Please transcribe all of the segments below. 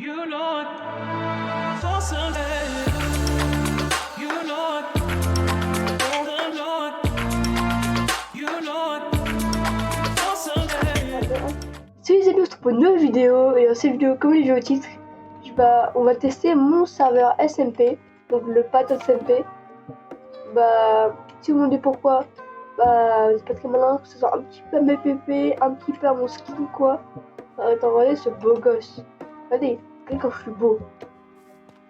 You know it. For Sunday. You know it. For the Lord. You know it. For Sunday. Salut les amis, on se retrouve pour une nouvelle vidéo. Et dans cette vidéo, comme les vu au titre, on va tester mon serveur SMP, donc le pattern SMP. Si vous me demandez pourquoi, c'est pas très malin que ce soit un petit peu à mes PP, un petit peu à mon skin quoi. Regardez ce beau gosse. Regardez, quand je suis beau.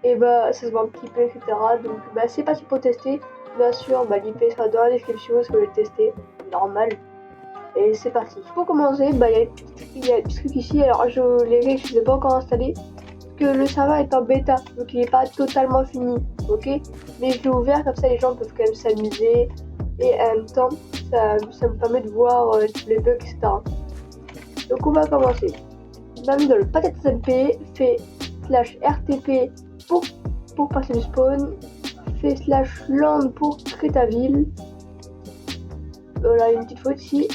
Et ça se voit un petit peu, etc. Donc c'est parti pour tester. Bien sûr, l'IP sera dans la description, parce que je vais le tester. Normal. Et c'est parti. Pour commencer, il y a des trucs ici. Alors les règles, je ne les ai pas encore installées. Parce que le serveur est en bêta, donc il n'est pas totalement fini. Ok. Mais je l'ai ouvert, comme ça les gens peuvent quand même s'amuser. Et en même temps, ça me permet de voir les bugs, etc. Donc on va commencer. Dans le paquet SMP, fait /RTP pour passer le spawn, fait /land pour créer ta ville. Voilà une petite faute ici.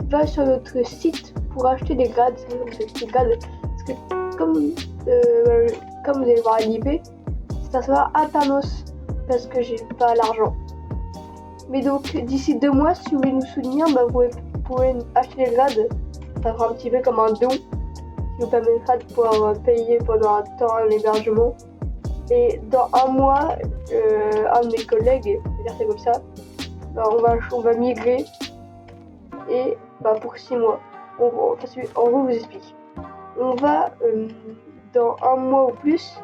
Va sur notre site pour acheter des grades, parce que comme vous allez voir à l'IP, c'est un serveur Aternos parce que j'ai pas l'argent. Mais donc d'ici 2 mois, si vous voulez nous soutenir, vous pouvez acheter des grades. Ça fera un petit peu comme un don qui vous permettra de pouvoir payer pendant un temps l'hébergement. Et dans 1 mois, un de mes collègues, c'est comme ça, on va migrer. Et pour 6 mois. En gros, je vous explique. On va, dans 1 mois ou plus,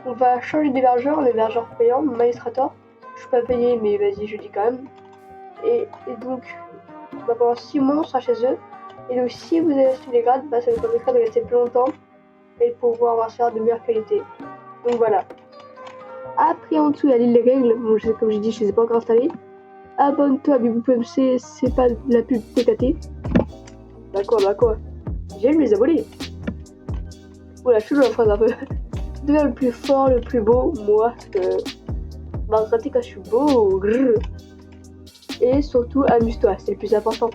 on va changer d'hébergeur, un hébergeur payant, Maestrator. Je suis pas payé, mais vas-y, je dis quand même. Et donc, pendant 6 mois, on sera chez eux. Et donc, si vous avez acheté les grades, ça vous permettra de rester plus longtemps et de pouvoir avoir un serveur de meilleure qualité. Donc voilà. Après, en dessous, il y a les règles. Bon, comme j'ai dit, je les ai pas encore installées. Abonne-toi à BibouPMC, c'est pas de la pub TKT. Quoi. J'aime les abonnés. Voilà, je suis dans la phrase un peu. Deviens le plus fort, le plus beau, moi, parce que regardez quand je suis beau. Et surtout, amuse-toi, c'est le plus important.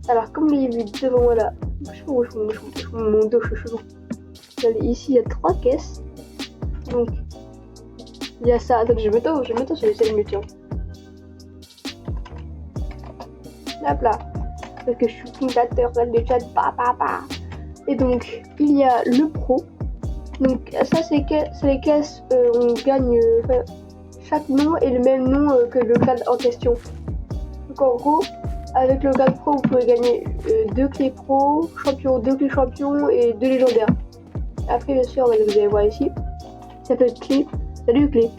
Alors, comme les vu devant moi là, mon dos, je suis chelou. Ici, il y a 3 caisses. Donc, il y a ça. Donc, je vais mettre sur les scènes mutants. Hop là, parce que je suis fondateur de chat, Et donc, il y a le pro. Donc, ça, c'est les caisses, on gagne, chaque nom est le même nom que le grade en question. Donc, en gros, avec le grade pro, vous pouvez gagner 2 clés pro, champion, 2 clés champion et 2 légendaires. Après, bien sûr, vous allez voir ici, ça s'appelle clé. Salut clé.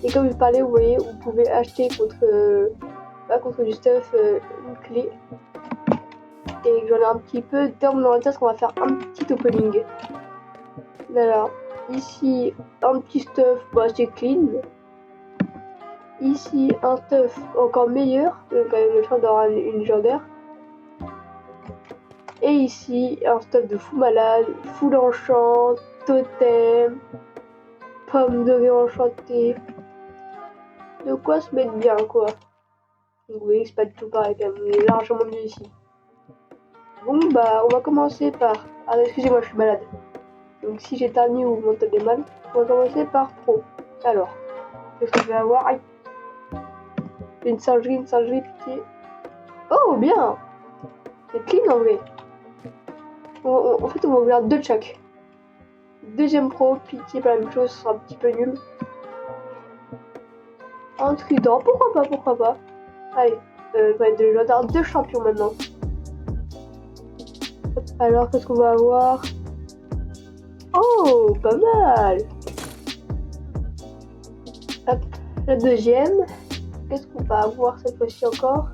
Et comme je parlais, vous voyez, vous pouvez acheter contre du stuff une clé. Et j'en ai un petit peu dans mon inventaire parce qu'on va faire un petit opening. Alors ici un petit stuff, c'est clean. Ici un stuff encore meilleur, quand même le choix d'avoir une légendaire. Et ici un stuff de fou malade, full enchant, totem, pomme de verre enchantée. De quoi se mettre bien quoi. Donc vous voyez, c'est pas du tout pareil quand même, on est largement mieux ici. Bon on va commencer par... Ah excusez-moi, je suis malade. Donc si j'éternue ou vous m'entendez mal, on va commencer par pro. Alors, qu'est-ce que je vais avoir? Aïe. Une singerie, pitié. Oh bien. C'est clean en vrai. En fait on va ouvrir 2 de chaque. Deuxième pro, pitié, pas la même chose, ce sera un petit peu nul. Un trident, pourquoi pas. Allez, j'adore 2 champions maintenant. Alors, qu'est-ce qu'on va avoir? Oh, pas mal. Hop, la deuxième. Qu'est-ce qu'on va avoir cette fois-ci encore?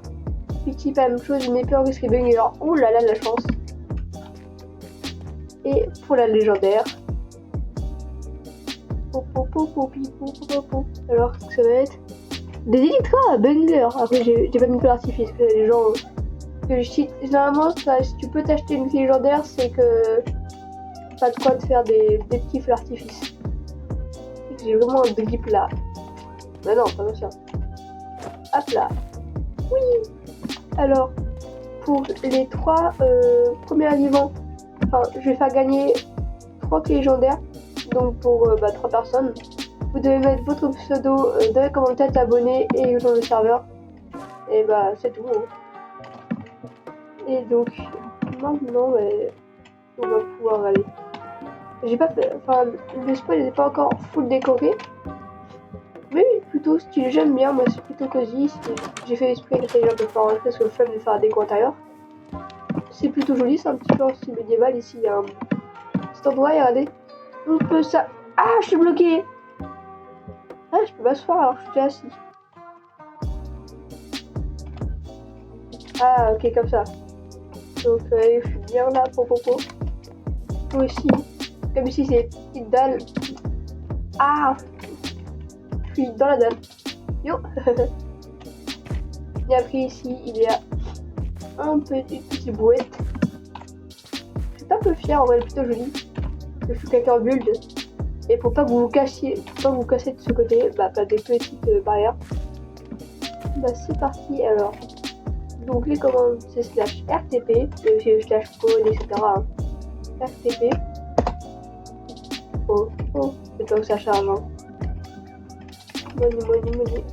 Petit, pas la même chose, une épée en risque banger. Oh là là, la chance. Et pour la légendaire. Alors, qu'est-ce que ça va être? Des élytras, banger. Après, j'ai pas mis que l'artifice, parce que les gens que je cite. Généralement, si tu peux t'acheter une clé légendaire, c'est que pas de quoi te faire des petits feux d'artifice. J'ai vraiment un drip là. Bah non, pas comme ça. Hop là. Oui. Alors, pour les 3 premiers vivants, je vais faire gagner 3 clés légendaires. Donc pour 3 personnes. Vous devez mettre votre pseudo dans les commentaires, t'abonner et dans le serveur. Et bah c'est tout. Hein. Et donc maintenant on va pouvoir aller. J'ai pas fait. Enfin le spoil n'est pas encore full décoré. Mais plutôt style, j'aime bien, moi c'est plutôt cosy. J'ai fait l'esprit que j'ai un peu pas rentrer parce que le flemme de faire un déco intérieur. C'est plutôt joli, c'est un petit peu en style médiéval. Ici il y a un cet endroit, regardez. On peut ça. Ah, je suis bloqué. Ah, je peux m'asseoir alors que je suis déjà assis. Ah, ok, comme ça. Donc je suis bien là pour popo. Moi aussi. Comme ici c'est une petite dalle. Ah, je suis dans la dalle. Yo. Et après ici il y a une petite bouette. Je suis pas un peu fière, en vrai elle est plutôt jolie. Je suis quelqu'un en build. Et pour pas que vous vous cassiez, pour pas vous casser de ce côté, pas des petites barrières. C'est parti alors. Donc les commandes c'est slash RTP, mais aussi slash code, etc. Hein. RTP. Oh, c'est temps que ça charge. Hein. Money.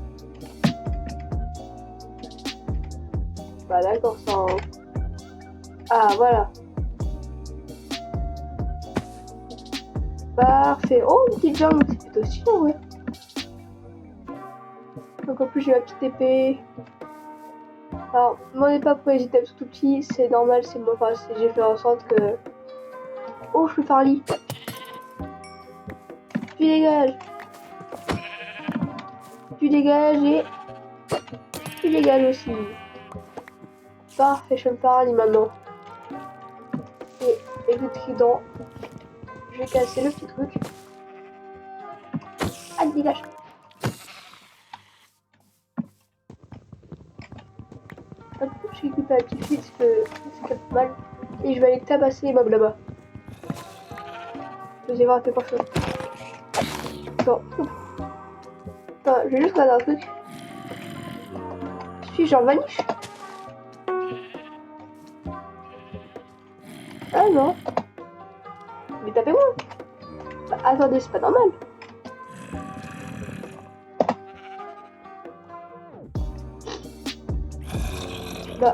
Bah d'accord, ça. Hein. Ah voilà. Parfait. Oh, une petite jambe, c'est plutôt stylé, ouais. Donc en plus j'ai ma petite épée. Alors, demandez pas pour les items tout petits, c'est normal, c'est moi. Enfin, j'ai fait en sorte que. Oh, je peux faire un lit. Tu dégages. Tu dégages et. Tu dégages aussi. Parfait, je peux me faire un lit maintenant. Et le trident. Je vais casser le petit truc. Allez, dégage. Hop, je récupère la petite fille parce que c'est fait mal. Et je vais aller tabasser les mobs là-bas. Je vais voir quelque chose. Attends, je vais juste regarder un truc. Je suis genre vanish. Ah non. Mais tapez-moi. Bah, attendez, c'est pas normal. Bah.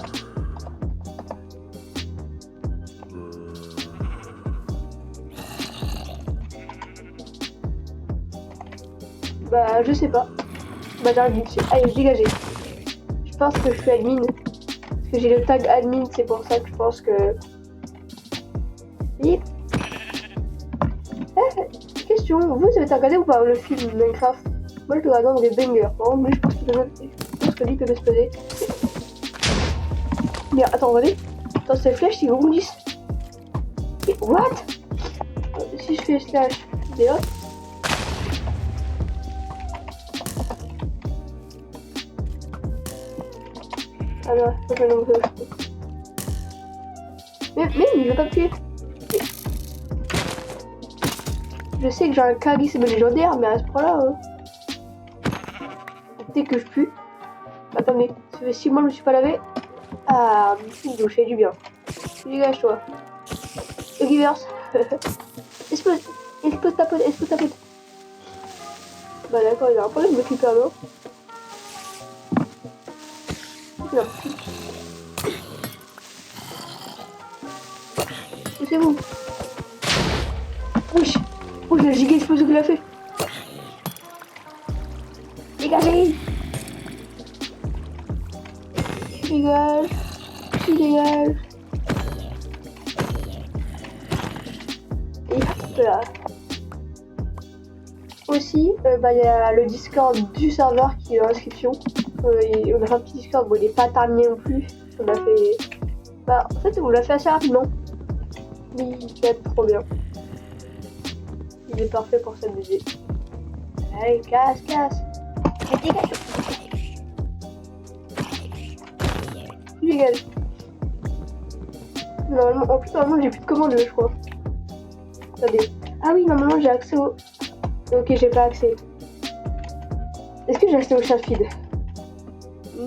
Bah, je sais pas. Bah, j'arrive dessus. Allez, dégagez. Je pense que je suis admin. Parce que j'ai le tag admin, c'est pour ça que je pense que. Et... question, vous avez regardé ou pas le film Minecraft? Moi je le regarde dans des bangers. Par contre, lui je pense qu'il peut lui peut m'exploser. Mais attends, regardez. Dans ces flèches, ils rebondissent. Et what? Si je fais slash DA. Ah non, je vais le mais il veut pas me tuer. Je sais que j'ai un charisme légendaire, mais à ce point-là, dès que je pue. Attendez, ça fait 6 mois que je me suis pas lavé. Ah, une douche, fait du bien. Dégage toi. Reverse. Explose ta pote. Bah d'accord, il a un problème de m'occuper un autre. Non. C'est vous. Wesh. Oh, j'ai la giga explosion qu'il a fait. Dégagez. Dégage. Et hop là. Aussi, il y a le Discord du serveur qui est dans l'inscription. On a fait un petit Discord, bon il est pas terminé non plus. On a fait... Bah en fait on l'a fait assez rapidement. Mais il est trop bien. Il est parfait pour s'amuser. Allez, casse. Dégage. Normalement, en plus normalement j'ai plus de commandes je crois. Attendez. Ah oui, normalement j'ai accès au... Ok, j'ai pas accès. Est-ce que j'ai accès au chat feed?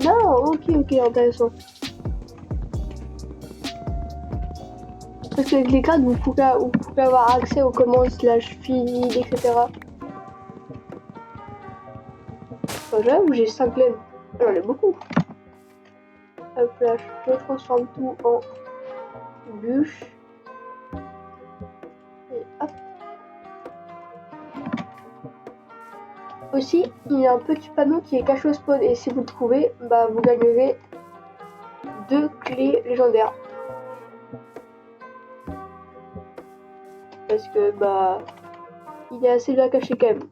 Non, ok, intéressant. Parce qu'avec les grades, vous pouvez avoir accès aux commandes slash feed, etc. Enfin, j'avoue, j'ai 5 laines. J'en ai beaucoup. Hop là, je transforme tout en bûche. Et hop. Aussi, il y a un petit panneau qui est caché au spawn et si vous le trouvez, bah vous gagnerez 2 clés légendaires. Parce que bah il y a assez bien caché quand même.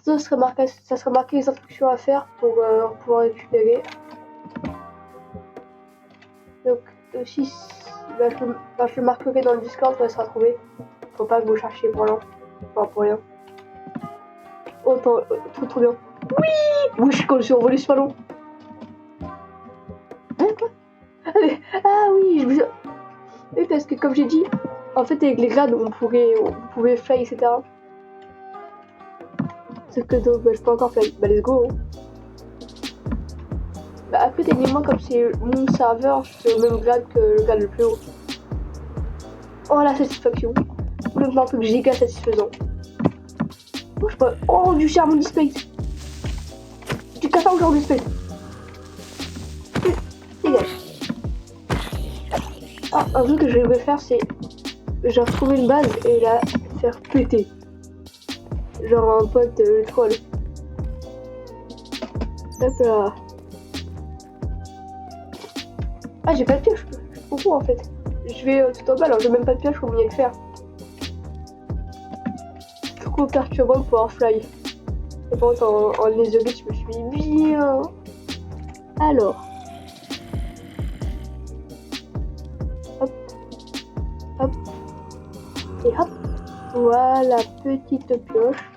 Ça sera marqué les instructions à faire pour pouvoir récupérer. Donc aussi, je le marquerai dans le Discord quand ça sera trouvé. Faut pas que vous cherchiez pour rien. Enfin pour rien. Oh, trop bien. Oui! Oui, je suis quand je suis envolé ce ballon. Hein, quoi? Ah oui, oui, parce que comme j'ai dit, en fait avec les grades on pouvait fly, etc. Sauf que donc bah, je peux encore fly. Bah let's go. Hein. Bah après techniquement comme c'est mon serveur, je suis au même grade que le grade le plus haut. Oh la satisfaction. Le un truc giga satisfaisant. Oh, je peux... Oh du charbon display. Du café encore display. Dégage. Ah, un truc que je vais faire c'est genre trouver une base et la faire péter. Genre un pote le troll. Hop là. Ah j'ai pas de pioche, je suis trop en fait. Je vais tout en bas alors j'ai même pas de pioche pour mieux le faire. Trop perturbant de pouvoir fly. Et par contre en laser je me suis bien. Alors. Hop. Hop. Et hop. Voilà, petite pioche.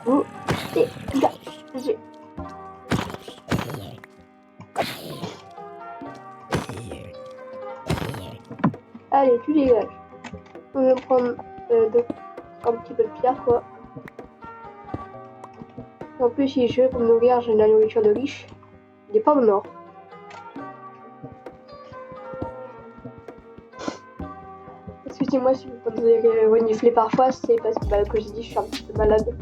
Vous dégagez. Allez, tu dégages. On va prendre un petit peu de pierre, quoi. En plus, si je veux pour me nourrir, j'ai de la nourriture de riche. Des pommes nord. Excusez-moi si vous pouvez renifler parfois, c'est parce que, comme j'ai dit, je suis un petit peu malade.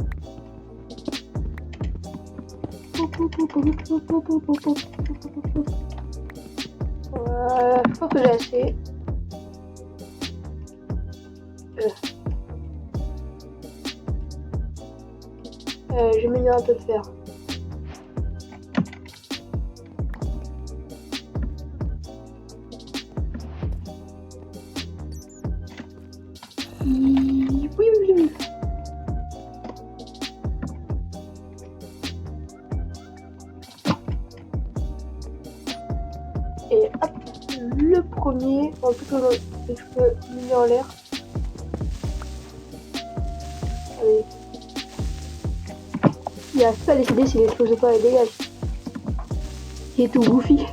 Je pense que j'ai assez. Je vais mettre un peu de fer. Oui. Et hop, le premier, en plutôt je peux miner en l'air. Allez. Il a pas décidé s'il explose pas, il dégage. Il est tout goofy.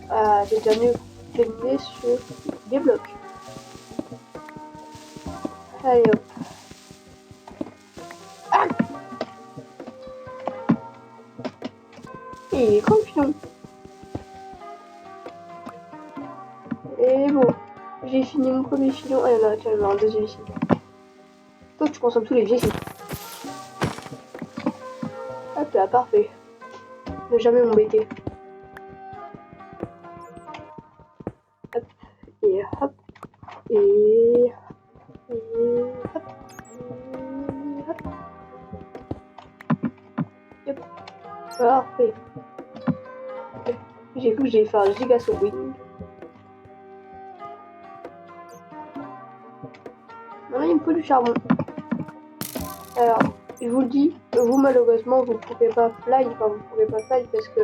Ah, j'ai déjà mieux terminé sur des blocs. Allez hop. Ah, et il est confiant. Et bon, j'ai fini mon premier filon. Ah, il y en a actuellement un deuxième ici. Toi, tu consommes tous les vieux ici. Hop là, parfait. Ne jamais m'embêter. Hop, et hop, et hop, et hop. Yep. Parfait. J'ai cru que j'allais faire un giga wing. Maintenant, il me faut du charbon. Alors, je vous le dis, vous malheureusement, vous pouvez pas fly, parce que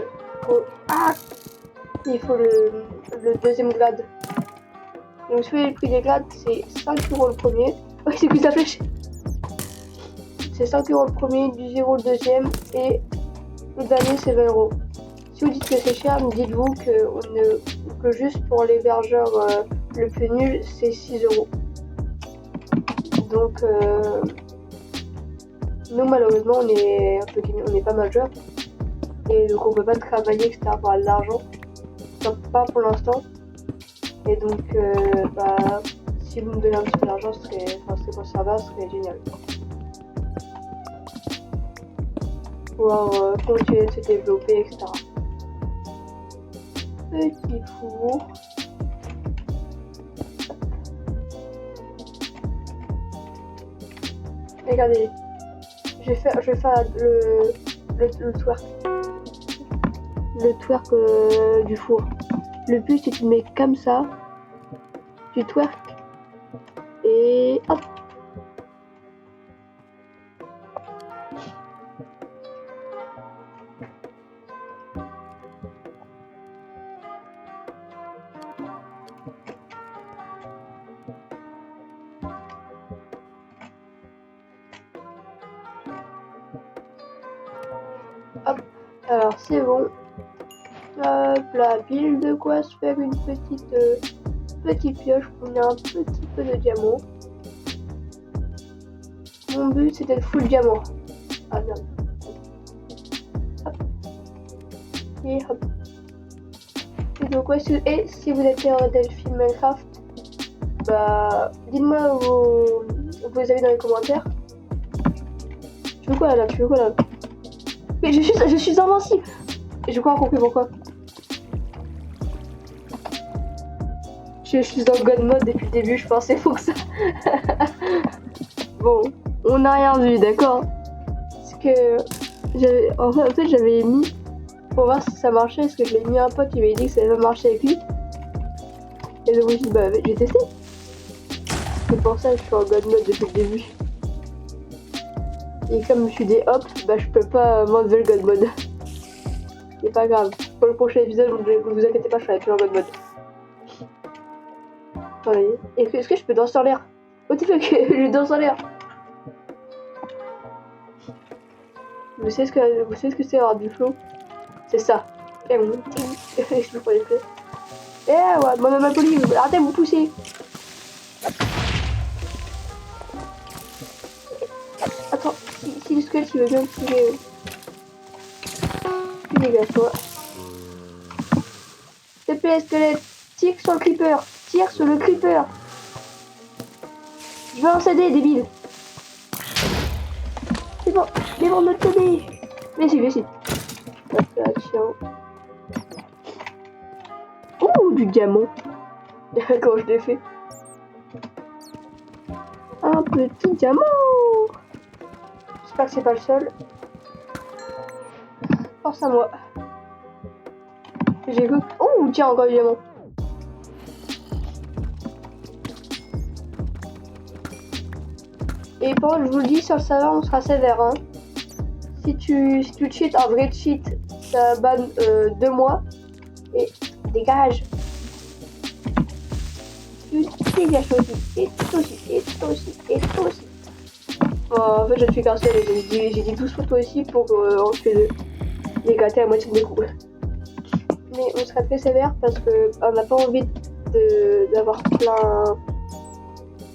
il faut le deuxième grade. Donc, si vous avez le prix des grades, c'est 5 € le premier. Oh, c'est plus sa flèche. C'est 5 € le premier, du 0 le deuxième, et le dernier c'est 20 €. Si vous dites que c'est cher, dites-vous que juste pour l'hébergeur le plus nul, c'est 6 €. Donc, nous malheureusement on est pas majeur et donc on peut pas travailler etc pour avoir de l'argent. pas pour l'instant. Et donc, si vous me donnez un petit peu d'argent, ce serait pour serveur, ce serait génial. Pouvoir continuer de se développer, etc. Petit four. Regardez, je vais faire le twerk. Le twerk du four. Le but c'est que tu le mets comme ça, tu twerk et hop. Hop, alors c'est bon. Hop là, pile de quoi se faire une petite pioche pour mettre un petit peu de diamant. Mon but c'était de full diamant. Ah merde. Hop. Et hop. Et donc ouais, si vous êtes Delphine Minecraft, bah dites-moi vos avis dans les commentaires. Tu veux quoi là? Mais je suis invincible. Et je crois compris pourquoi. Je suis dans God mode depuis le début, je pensais faut que ça. Bon, on n'a rien vu, d'accord? Parce que en fait j'avais mis pour voir si ça marchait, parce que je l'ai mis à un pote qui m'avait dit que ça allait pas marcher avec lui. Et donc je me suis dit bah j'ai testé. C'est pour ça que je suis en God mode depuis le début. Et comme je suis des hops, bah je peux pas m'enlever le God mode. C'est pas grave. Pour le prochain épisode, vous inquiétez pas, je serai toujours en God mode. Attendez, est-ce que je peux danser en l'air? What the fuck, je danse en l'air. Vous savez ce que c'est avoir du flow? C'est ça. Et bon, je me prends les clés. Eh ouais, ma police, arrêtez de vous pousser. Attends, si le squelette il veut bien tirer. Tu dégages toi. S'il te plaît, squelette, tire sur le creeper. Tire sur le creeper. Je vais en céder, débile. C'est bon, les vents de t'aider. Merci. Action. Ouh, du diamant. Quand je l'ai fait. Un petit diamant. J'espère que c'est pas le seul. Force à moi. J'ai vu. Oh, tiens, encore du diamant. Et bon, je vous le dis, sur le serveur, on sera sévère. Hein. Si tu cheats, un vrai cheat, ça banne 2 mois. Et dégage. Tu dégages toi aussi. Et toi aussi. Et toi aussi. Et toi aussi. Bon, en fait, je ne fais qu'un seul. J'ai dit tous toi aussi pour en tuer 2. Les gâter à moitié de mes coups. Mais on sera très sévère parce qu'on n'a pas envie d'avoir plein.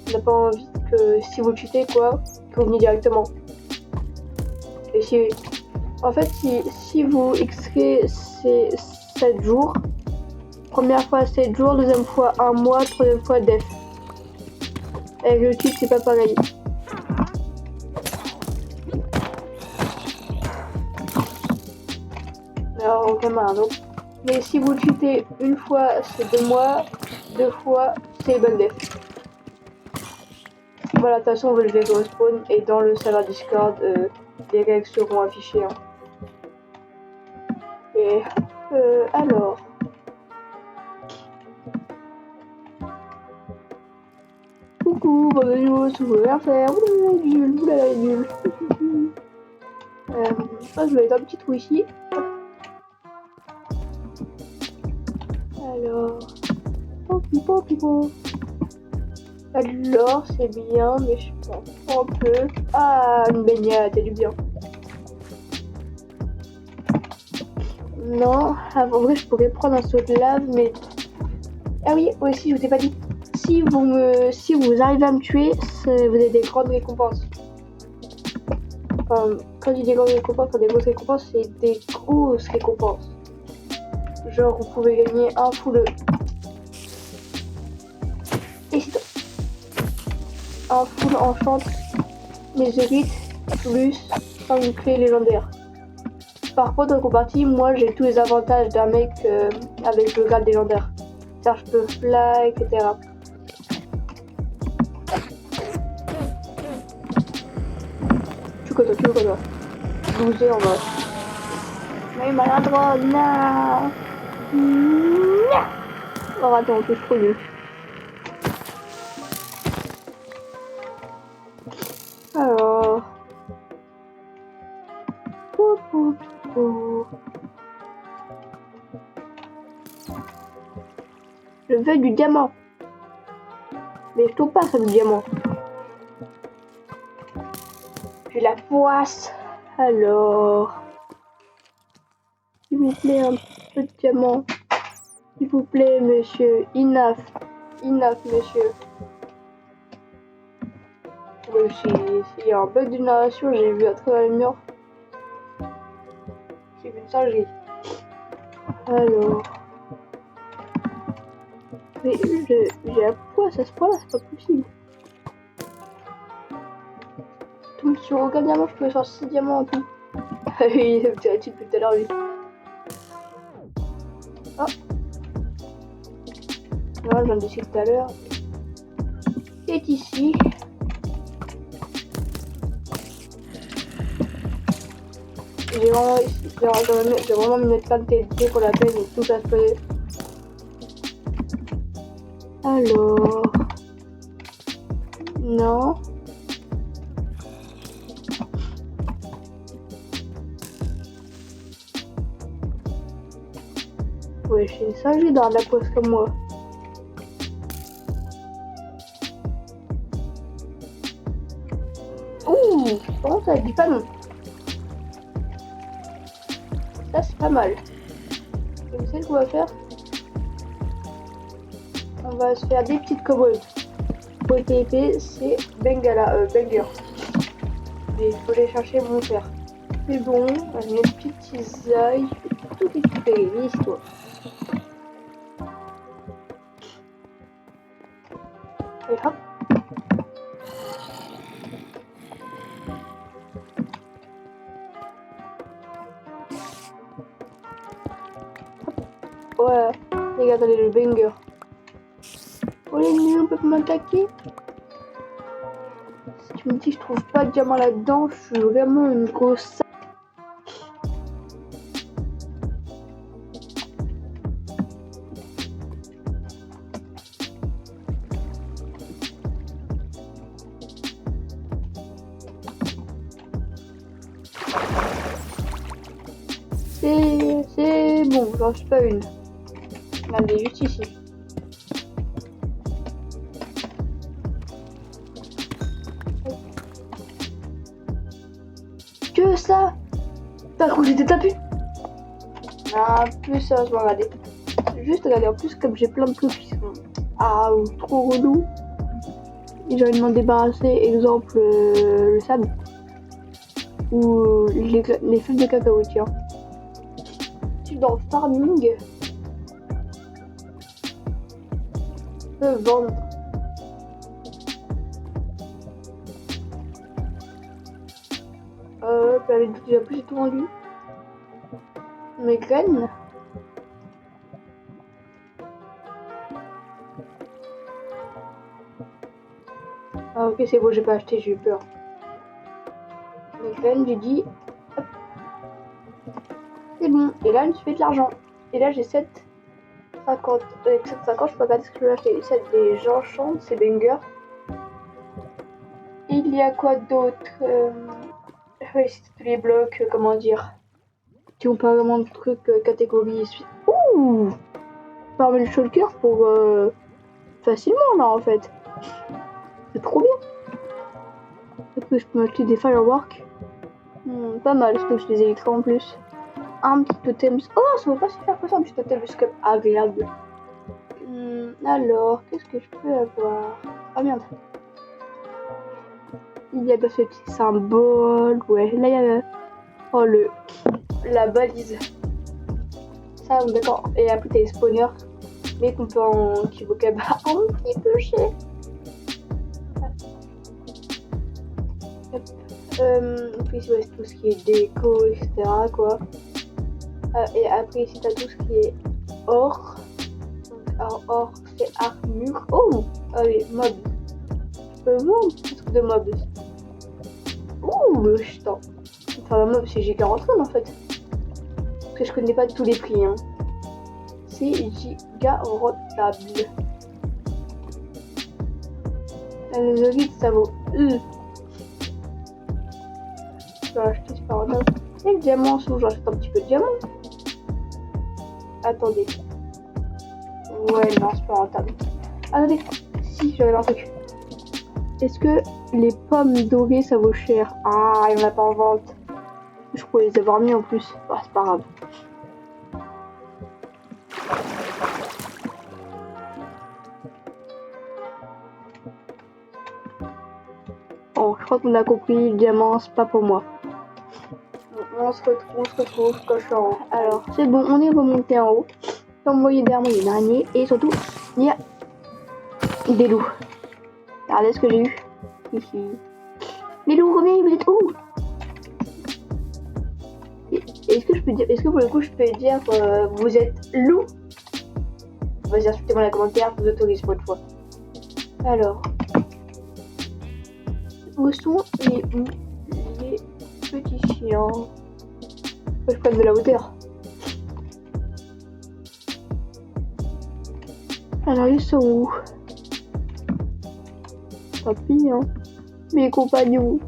On n'a pas envie que si vous cheatez quoi, que vous venez directement. Et en fait, si vous XP c'est 7 jours, première fois 7 jours, deuxième fois 1 mois, troisième fois def. Avec le cheat, c'est pas pareil. Alors, on fait marre, mais si vous cheatez une fois, c'est 2 mois, 2 fois, c'est bonne def. Voilà, de toute façon, je vais au spawn et dans le serveur Discord, les règles seront affichées. Hein. Et alors. Coucou, bonjour, vous voulez rien faire. Oulala, nul. Je vais mettre un petit trou ici. Alors. Popi. Alors, c'est bien, mais je prends un peu. Ah, une baignade, c'est du bien. Non, en vrai, je pourrais prendre un seau de lave, mais... Ah oui, aussi, je vous ai pas dit. Si vous arrivez à me tuer, vous avez des grandes récompenses. Enfin, quand je dis des grandes récompenses, des grosses récompenses, c'est des grosses récompenses. Genre, vous pouvez gagner un full. Et c'est un full enchant Netherite plus 5 clés légendaires. Par contre, en contrepartie, moi j'ai tous les avantages d'un mec avec le grade légendaire. C'est-à-dire, je peux fly, etc. Tu connais, tu connais. 12 heures, ouais. Mais maladroit, non. Oh, attends, c'est trop nul. Alors. Je veux du diamant. Mais je trouve pas ça du diamant. J'ai la poisse. Alors. S'il vous plaît, un peu de diamant. S'il vous plaît, monsieur. Enough. Enough, monsieur. Ouais, s'il y a un bug d'une narration, j'ai vu à travers le mur. J'ai vu une singerie. Alors. Mais j'ai la poisse à ce point-là, c'est pas possible. Donc sur aucun diamant, je peux faire 6 diamants en tout. Oui, ça me tirait dessus depuis tout à l'heure, lui. Oh. Là, j'en ai tout à l'heure. C'est ici. J'ai vraiment mis notre quantité pour la peine et tout ça se fait. Alors. Non. Ouais, j'ai une singerie dans la poisse comme moi. Ouh, comment ça dit pas non. Ça c'est pas mal. Et vous savez ce qu'on va faire? On va se faire des petites kobolds. Pour le PvP, c'est Banger. Et il faut aller chercher mon fer. C'est bon, on va mettre une petite cisaille, tout récupérer, ici toi. Et hop. Ouais, les gars, attendez le banger. Oh les nuls, on peut pas m'attaquer. Si tu me dis que je trouve pas de diamant là-dedans, je suis vraiment une grosse. C'est bon, j'en suis pas une. Elle est juste ici. Que ça? T'as cru que j'étais tapé? Ah, plus sérieusement, regardez. Juste regardez, en plus, comme j'ai plein de trucs qui sont trop relous, j'ai envie de m'en débarrasser, exemple le sable ou les feuilles de cacao, tiens. Dans farming, je peux vendre. Déjà plus j'ai tout vendu. Mes graines. Ah ok, c'est bon, j'ai pas acheté, j'ai eu peur. Mes graines, j'ai dit. Hop. C'est bon. Et là, je me suis fait de l'argent. Et là, j'ai 7,50. Avec 7,50, je peux regarder ce que je vais acheter. 7 des gens chantent, c'est banger. Il y a quoi d'autre? Oui, c'est tous les blocs, comment dire, qui ont pas vraiment de trucs catégorie. Ouh, parmi le shulker pour facilement là en fait. C'est trop bien. Peut-être que je peux m'acheter des fireworks. Pas mal, parce que je les électro en plus. Un petit totem. Oh, ça va pas si faire que ça, un petit totem jusqu'à agréable. Alors, qu'est-ce que je peux avoir? Ah merde. Il y a ce petit symbole. Ouais, là il y a la balise. ça, d'accord. Et après, t'as les spawners, mais qu'on peut en... qui vaut quand même un petit peu cher. Puis ici, ouais, c'est tout ce qui est déco, etc. quoi. Et après, ici, t'as tout ce qui est or. Donc, alors, or, c'est armure. Oh! Ah oui, mobs. Je peux vendre ce truc de mobs. Ouh, putain. Enfin, la mob, c'est giga rentable en fait. Parce que je connais pas tous les prix. Hein. C'est giga rentable. La netherite, ça vaut. Je peux acheter, c'est pas rentable. Et le diamant, sinon j'achète un petit peu de diamant. Attendez. Ouais, non, c'est pas rentable. Attendez, si, j'avais un truc. Est-ce que les pommes dorées, ça vaut cher? Ah, il y en a pas en vente. Je pourrais les avoir mis en plus. Bah, c'est pas grave. Bon, je crois qu'on a compris, le diamant, c'est pas pour moi. On se retrouve quand je suis en haut. Alors, c'est bon, on est remonté en haut. Comme vous voyez derrière moi, il y a une araignée. Et surtout, il y a des loups. Regardez ce que j'ai eu. Ici. Les loups, revenez, vous êtes où? Est-ce que je peux dire, est-ce que pour le coup, je peux dire vous êtes loup? Vas-y, insultez-moi dans les commentaires, je vous autorise pour une fois. Alors. Où sont les petits chiens? Faut que je prenne de la hauteur. Alors ils sont où? Tant pis hein. Mes compagnons.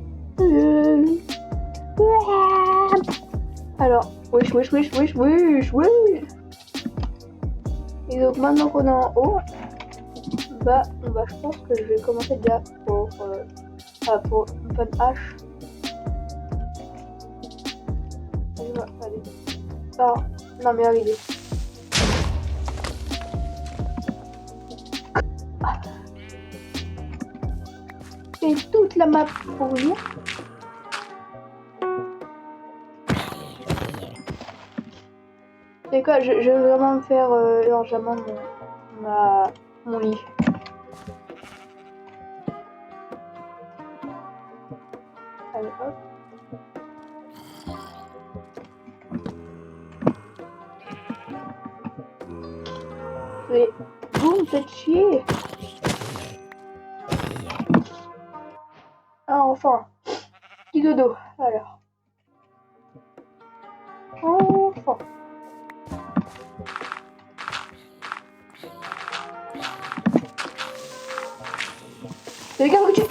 Alors, wesh. Et donc maintenant qu'on est en haut, bah je pense que je vais commencer déjà pour une bonne hache. Allez. Ah, non mais arrivez. Et toute la map pour nous. C'est quoi, je vais vraiment me faire largement mon lit. Allez hop. Mais vous me faites chier. Ah enfin. Petit dodo. Alors. Enfin. Regarde que tu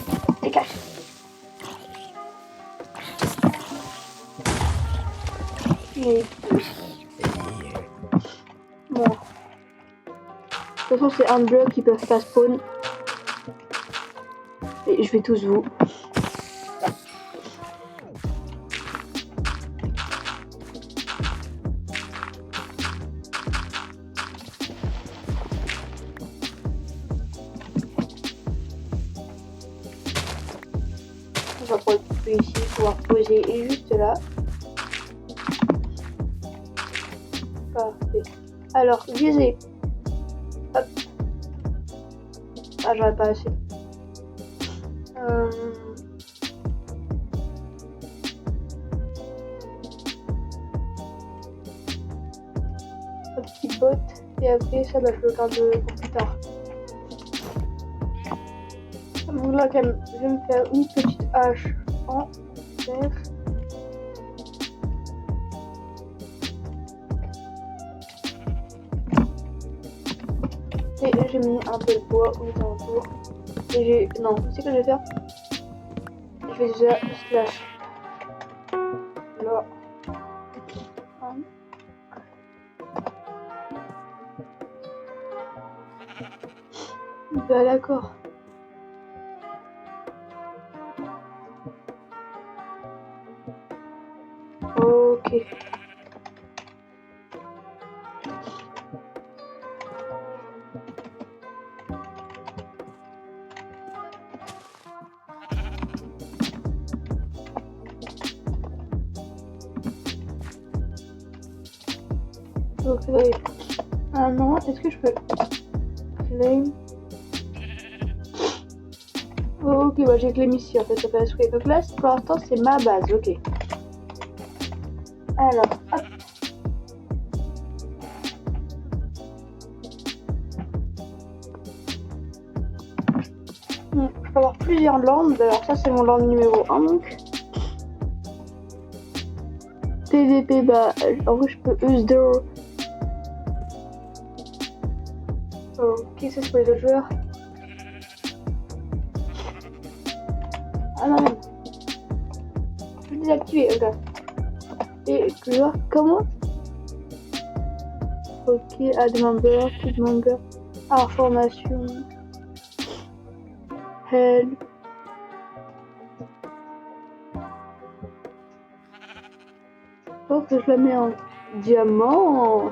dégage. Mais bon. De toute façon, c'est un bloc qui peuvent pas spawn. Et je vais tous vous. On va prendre ici, pouvoir poser juste là. Parfait. Alors, viser. Hop. Ah, j'aurais pas assez. Un petit bot. Et après, ça, bah, je le garde pour plus tard. Donc là, quand même, je vais me faire une petite hache en fer. Et j'ai mis un peu de bois aux alentours. Et j'ai... Non, tu sais ce que je vais faire? Je vais déjà slash. Là. Bah d'accord. Ok. donc c'est vrai. Ah non, est-ce que je peux claim? Oh, ok, bah j'ai claim ici en fait, ça fait escape. Donc là, pour l'instant, c'est ma base, ok. Alors, hop. Je peux avoir plusieurs lands. Alors ça, c'est mon land numéro 1 donc. PVP, bah en vrai, je peux use the... Ok, ça c'est pour les autres joueurs. Ah non, non. Je peux désactiver, ok. Et joueur, comment? Ok, add member, keep member, information, help. Oh, que je la mets en diamant.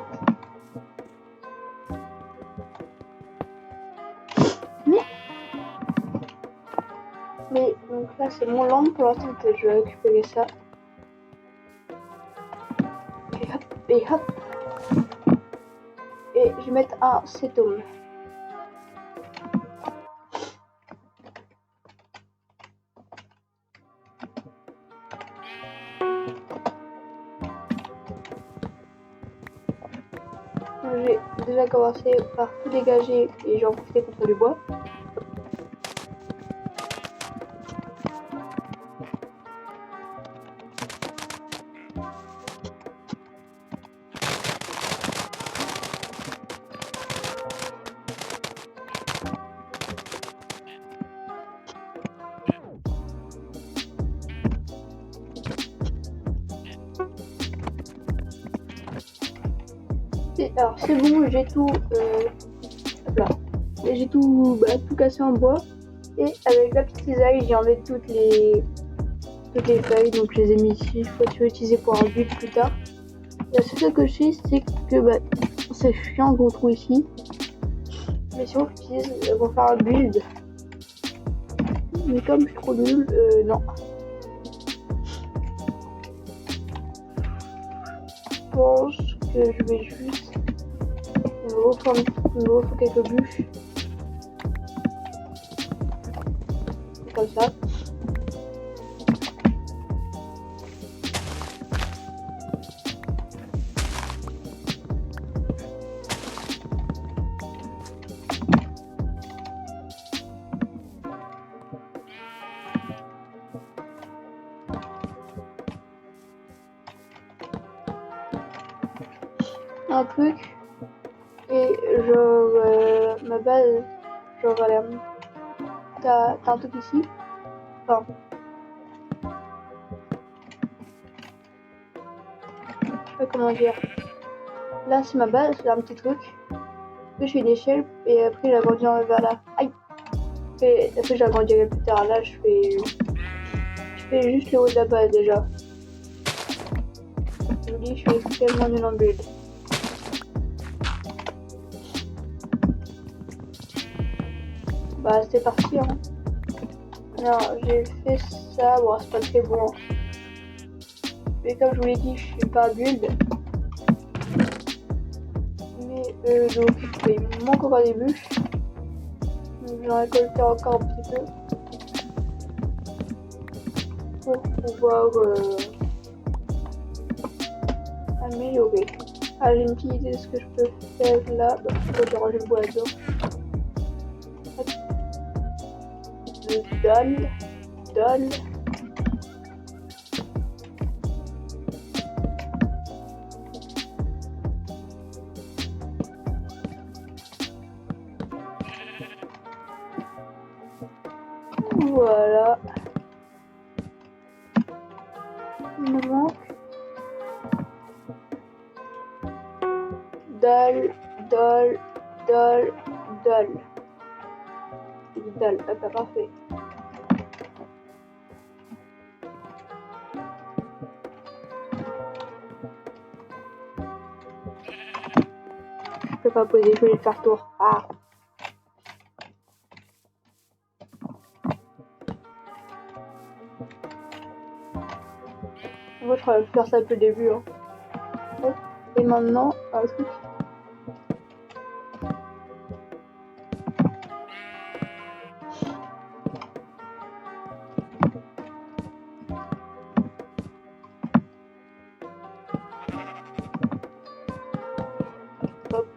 Mais donc là c'est mon land pour l'instant que je vais récupérer ça. Et hop, et hop. Et je vais mettre un setome. J'ai déjà commencé par tout dégager et j'en profite contre du bois. Alors c'est bon, j'ai tout, là. J'ai tout, tout cassé en bois et avec la petite cisaille j'ai enlevé toutes les feuilles, donc je les ai mis ici. Il faut utiliser pour un build plus tard. La seule chose que je sais, c'est que c'est chiant qu'on trouve ici, mais si on l'utilise pour faire un build, mais comme je suis trop nul, non. Je pense que je vais juste me refaire quelques bûches. Comme ça. Un truc et genre ma base, genre t'as un truc ici, enfin je sais pas comment dire, là c'est ma base, c'est un petit truc, puis je fais une échelle et après j'agrandis vers là, aïe, et après j'agrandirai plus tard, là je fais juste le haut de la base déjà, je vous dis je suis extrêmement nul en build. Bah c'est parti hein. Non, j'ai fait ça, bon c'est pas très bon. Mais comme je vous l'ai dit, je suis pas build. Mais donc il me manque encore des bûches. Donc j'en récolter encore un petit peu. Pour pouvoir améliorer. Ah j'ai une petite idée de ce que je peux faire là. Bah, je vais ranger le bois là-dedans. Dalle. Voilà. Il me manque dalle. Ah, pas parfait. Je peux pas poser, je vais le faire tour. Ah. Moi, je ferais faire ça depuis le début. Hein. Et maintenant, un truc. Hop.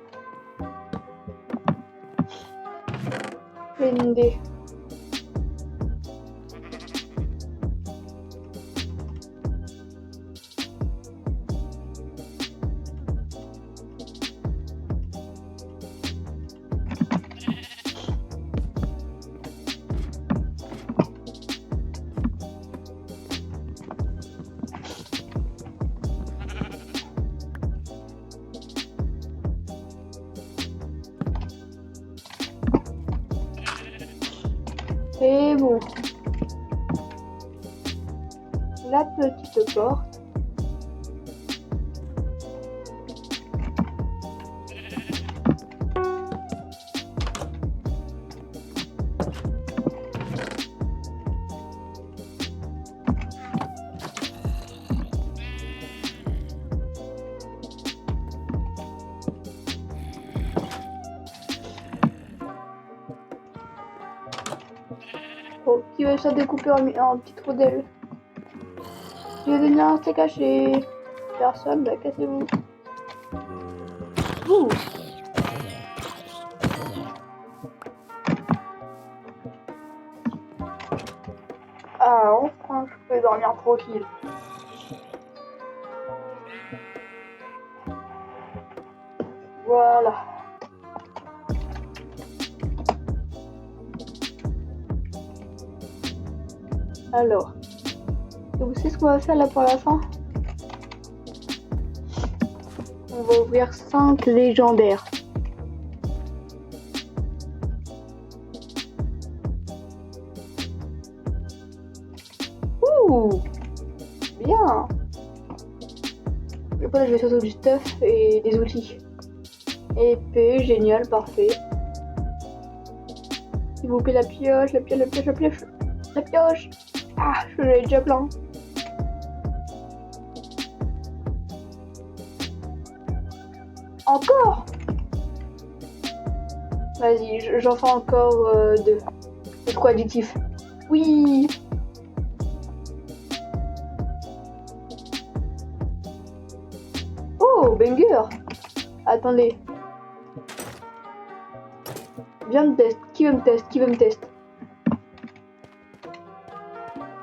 J'ai une idée. Et bon, la petite porte. Oh, qui veut ça découper en petits trous d'ailes? Je vais donner un steak caché. Personne, bah cassez-vous. Ouh. Ah, enfin, je peux dormir tranquille. Voilà. Alors, vous savez ce qu'on va faire là pour la fin? On va ouvrir 5 légendaires. Ouh, bien. Après, je vais surtout du stuff et des outils. Épée, génial, parfait. S'il vous plaît, la pioche, la pioche, la pioche, la pioche. La pioche. Ah, je l'ai déjà plein. Encore. Vas-y, j'en fais encore 2. C'est trop additif. Oui. Oh, banger. Attendez. Viens me tester. Qui veut me tester? Qui veut me tester?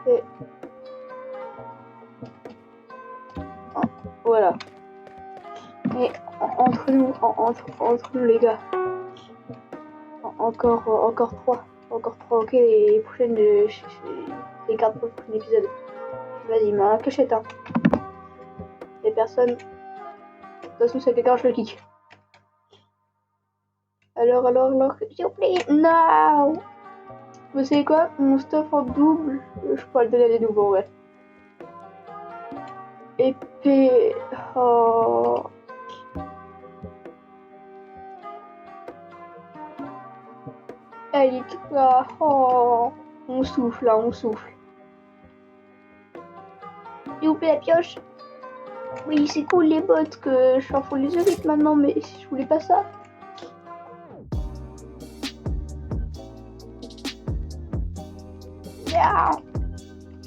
Et... oh, voilà. Et entre nous, entre nous les gars. Encore 3. Encore 3. Ok, les prochaines les garde pour le prochain épisode. Vas-y, ma cachette. Hein. Les personnes. De toute façon, c'est quelqu'un, je le kick. Alors, s'il vous plaît, non. Vous savez quoi? Mon stuff en double, je pourrais le donner à des nouveaux, ouais. Épée. Oh. Elle est là. Oh. On souffle, là, on souffle. S'il vous plaît, la pioche. Oui, c'est cool les bottes que je fais les yeux vite maintenant, mais je voulais pas ça.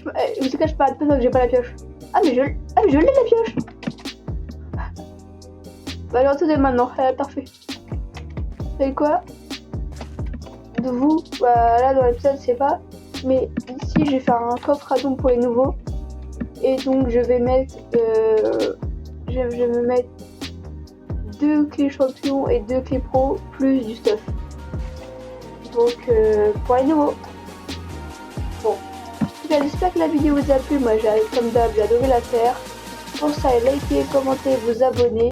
Vous savez quoi, je parle de que j'ai pas la pioche. Ah mais je l'ai la pioche. Bah alors attendez maintenant, parfait. Vous savez quoi? De vous, bah là dans l'épisode c'est pas. Mais ici je vais faire un coffre à dons pour les nouveaux. Et donc je vais mettre je vais me mettre 2 clés champions et 2 clés pro plus du stuff. Donc pour les nouveaux. Bon. J'espère que la vidéo vous a plu. Moi j'ai comme d'hab adoré la faire. Pour ça, likez, commentez, vous abonnez.